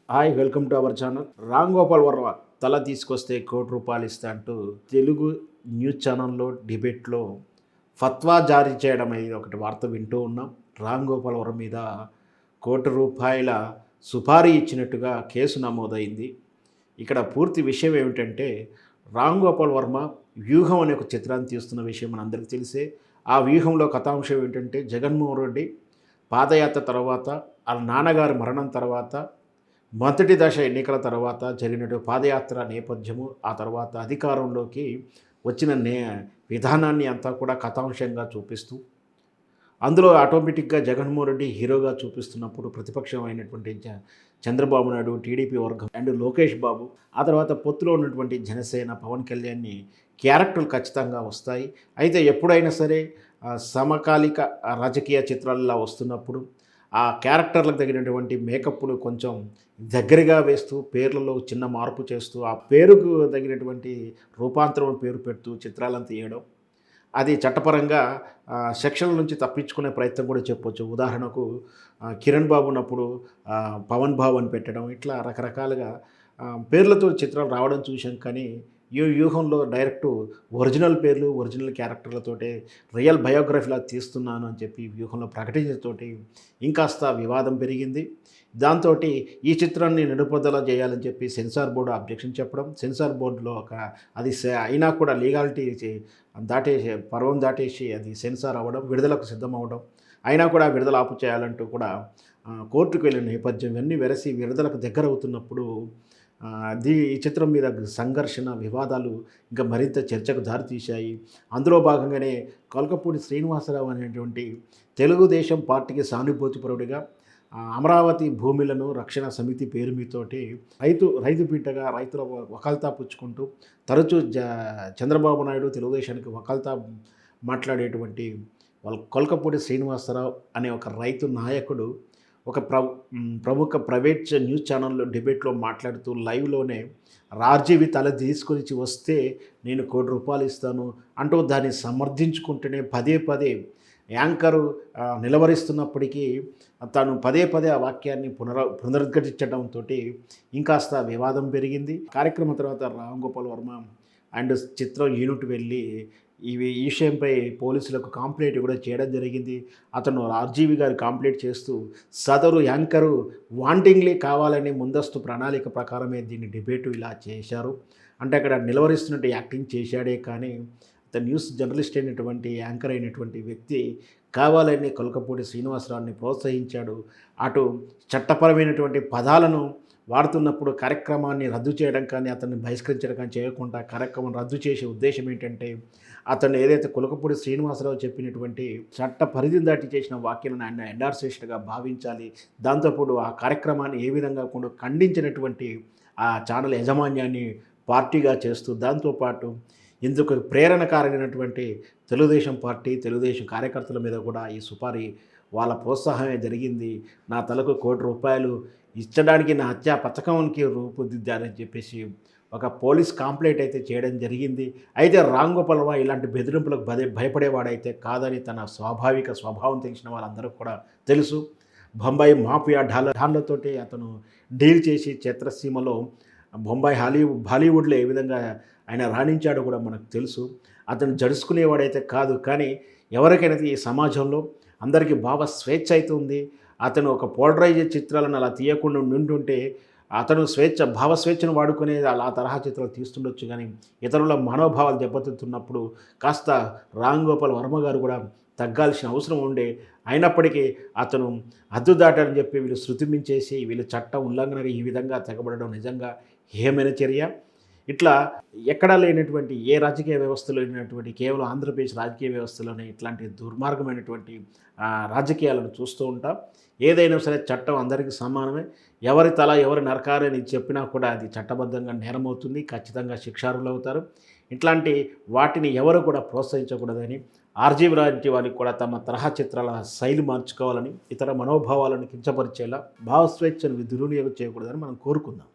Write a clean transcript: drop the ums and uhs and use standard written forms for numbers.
Hi, welcome to our channel. Ram Gopal Varma తల తీసుకొస్తే ₹1,00,00,000 ఇస్తా అంటూ తెలుగు న్యూస్ ఛానల్లో డిబేట్లో ఫత్వా జారీ చేయడం అనేది ఒకటి వార్త వింటూ ఉన్నాం. రామ్ గోపాల్ వర్మ మీద ₹1,00,00,000 సుపారీ ఇచ్చినట్టుగా కేసు నమోదైంది. ఇక్కడ పూర్తి విషయం ఏమిటంటే, రామ్ గోపాల్ వర్మ వ్యూహం అనే ఒక చిత్రాన్ని తీస్తున్న విషయం మనందరికీ తెలిసే. ఆ వ్యూహంలో కథాంశం ఏంటంటే, జగన్మోహన్ రెడ్డి పాదయాత్ర తర్వాత, వాళ్ళ నాన్నగారి మరణం తర్వాత, మొదటి దశ ఎన్నికల తర్వాత జరిగినటువంటి పాదయాత్ర నేపథ్యము, ఆ తర్వాత అధికారంలోకి వచ్చిన విధానాన్ని అంతా కూడా కథాంశంగా చూపిస్తూ, అందులో ఆటోమేటిక్గా జగన్మోహన్ రెడ్డి హీరోగా చూపిస్తున్నప్పుడు ప్రతిపక్షం అయినటువంటి చంద్రబాబు నాయుడు, టీడీపీ వర్గం అండ్ లోకేష్ బాబు, ఆ తర్వాత పొత్తులో ఉన్నటువంటి జనసేన, పవన్ కళ్యాణ్ని క్యారెక్టర్లు ఖచ్చితంగా వస్తాయి. అయితే ఎప్పుడైనా సరే సమకాలిక రాజకీయ చిత్రాలలో వస్తున్నప్పుడు ఆ క్యారెక్టర్లకు తగినటువంటి మేకప్ను కొంచెం దగ్గరగా వేస్తూ, పేర్లలో చిన్న మార్పు చేస్తూ, ఆ పేరుకు తగినటువంటి రూపాంతరం పేరు పెడుతూ చిత్రాలను తీయడం, అది చట్టపరంగా సెక్షన్ల నుంచి తప్పించుకునే ప్రయత్నం కూడా చెప్పొచ్చు. ఉదాహరణకు కిరణ్ బాబు ఉన్నప్పుడు పవన్ బాబు అని పెట్టడం, ఇట్లా రకరకాలుగా పేర్లతో చిత్రాలు రావడం చూసాం. కానీ ఈ వ్యూహంలో డైరెక్టు ఒరిజినల్ పేర్లు, ఒరిజినల్ క్యారెక్టర్లతోటే రియల్ బయోగ్రఫీలా తీస్తున్నాను అని చెప్పి వ్యూహంలో ప్రకటించడంతోటి ఇంకాస్త వివాదం పెరిగింది. దాంతో ఈ చిత్రాన్ని నిలుపుదల చేయాలని చెప్పి సెన్సార్ బోర్డు అబ్జెక్షన్ చెప్పడం, సెన్సార్ బోర్డులో అది అయినా కూడా లీగాలిటీ దాటేసి, పర్వం దాటేసి అది సెన్సార్ అవ్వడం, విడుదలకు సిద్ధం అవ్వడం, అయినా కూడా విడుదల ఆపు చేయాలంటూ కూడా కోర్టుకు వెళ్ళిన నేపథ్యం, ఇవన్నీ వెరసి విడుదలకు దగ్గర అవుతున్నప్పుడు ఈ చిత్రం మీద సంఘర్షణ, వివాదాలు ఇంకా మరింత చర్చకు దారితీశాయి. అందులో భాగంగానే కొల్కపూడి శ్రీనివాసరావు అనేటువంటి తెలుగుదేశం పార్టీకి సానుభూతిపరుడిగా అమరావతి భూములను రక్షణ సమితి పేరు మీతోటి రైతు బిడ్డగా రైతుల వకాల్తా పుచ్చుకుంటూ తరచూ చంద్రబాబు నాయుడు తెలుగుదేశానికి వకాల్తా మాట్లాడేటువంటి కొల్కపూడి శ్రీనివాసరావు అనే ఒక రైతు నాయకుడు ఒక ప్రముఖ ప్రైవేట్ న్యూస్ ఛానల్లో డిబేట్లో మాట్లాడుతూ లైవ్లోనే రాజీవి తల తీసుకొని వస్తే నేను ₹1,00,00,000 ఇస్తాను అంటూ దాన్ని సమర్థించుకుంటూనే పదే పదే యాంకరు నిలవరిస్తున్నప్పటికీ తను పదే పదే ఆ వాక్యాన్ని పునరుద్ఘాటించడంతో ఇంకాస్త వివాదం పెరిగింది. కార్యక్రమం తర్వాత రామ్ గోపాల్ వర్మ అండ్ చిత్రం యూనిట్ వెళ్ళి ఈ విషయంపై పోలీసులకు కంప్లైంట్ కూడా చేయడం జరిగింది. అతను ఆర్జీవి గారు కంప్లైంట్ చేస్తూ సదరు యాంకరు వాంటింగ్లీ కావాలని ముందస్తు ప్రణాళిక ప్రకారమే దీన్ని డిబేటు ఇలా చేశారు. అంటే అక్కడ నిలవరిస్తున్నట్టు యాక్టింగ్ చేశాడే కానీ అతను న్యూస్ జర్నలిస్ట్ అయినటువంటి యాంకర్ అయినటువంటి వ్యక్తి కావాలని కొల్కపూడి శ్రీనివాసరావుని ప్రోత్సహించాడు. అటు చట్టపరమైనటువంటి పదాలను వాడుతున్నప్పుడు కార్యక్రమాన్ని రద్దు చేయడం కానీ, అతన్ని బహిష్కరించడం కానీ చేయకుండా కార్యక్రమం రద్దు చేసే ఉద్దేశం ఏంటంటే, అతను ఏదైతే కొలకపూడి శ్రీనివాసరావు చెప్పినటువంటి చట్ట పరిధిని దాటి చేసిన వ్యాఖ్యలను ఆయన ఎండార్సేషన్గా భావించాలి. దాంతోపాటు ఆ కార్యక్రమాన్ని ఏ విధంగా కూడా ఖండించినటువంటి ఆ ఛానల్ యాజమాన్యాన్ని పార్టీగా చేస్తూ, దాంతోపాటు ఇందుకు ప్రేరణకారమైనటువంటి తెలుగుదేశం పార్టీ, తెలుగుదేశం కార్యకర్తల మీద కూడా ఈ సుపారీ వాళ్ళ ప్రోత్సాహమే జరిగింది. నా తలకు ₹1,00,00,000 ఇచ్చడానికి నా హత్యా పథకానికి రూపుదిద్దారని చెప్పేసి ఒక పోలీస్ కంప్లైంట్ అయితే చేయడం జరిగింది. అయితే రామ్ గోపాల్ వర్మ ఇలాంటి బెదిరింపులకు భయపడేవాడైతే కాదని తన స్వాభావిక స్వభావం తెలిసిన వాళ్ళందరికీ కూడా తెలుసు. బొంబాయి మాఫియా డాన్లతోటి అతను డీల్ చేసి చిత్రసీమలో బొంబాయి బాలీవుడ్లో ఏ విధంగా ఆయన రాణించాడో కూడా మనకు తెలుసు. అతను జడుచుకునేవాడైతే కాదు. కానీ ఎవరికైనా ఈ సమాజంలో అందరికీ భావ స్వేచ్ఛ అయితే ఉంది. అతను ఒక పోలరైజ్ చిత్రాలను అలా తీయకుండా ఉంటుంటే అతను భావస్వేచ్ఛను వాడుకునే ఆ తరహా చిత్రాలు తీస్తుండొచ్చు. కానీ ఇతరుల మనోభావాలు దెబ్బతింటున్నప్పుడు కాస్త రామ్ గోపాల్ వర్మ గారు కూడా తగ్గాల్సిన అవసరం ఉండే. అయినప్పటికీ అతను హద్దు దాటారని చెప్పి వీళ్ళు శృతి మించేసి వీళ్ళు చట్ట ఉల్లంఘనగా ఈ విధంగా తెగబడడం నిజంగా హేమైన చర్య. ఇట్లా ఎక్కడా లేనటువంటి ఏ రాజకీయ వ్యవస్థలో లేనటువంటి కేవలం ఆంధ్రప్రదేశ్ రాజకీయ వ్యవస్థలోనే ఇట్లాంటి దుర్మార్గమైనటువంటి రాజకీయాలను చూస్తూ ఉంటాం. ఏదైనా సరే చట్టం అందరికీ సమానమే. ఎవరి తల ఎవరి నరకారని చెప్పినా కూడా అది చట్టబద్ధంగా నేరమవుతుంది, ఖచ్చితంగా శిక్షార్హులు అవుతారు. ఇట్లాంటి వాటిని ఎవరు కూడా ప్రోత్సహించకూడదని, ఆర్జీవి లాంటి వారికి కూడా తమ తరహా చిత్రాల శైలి మార్చుకోవాలని, ఇతర మనోభావాలను కించపరిచేలా భావస్వేచ్ఛను దుర్వినియోగం చేయకూడదని మనం కోరుకుందాం.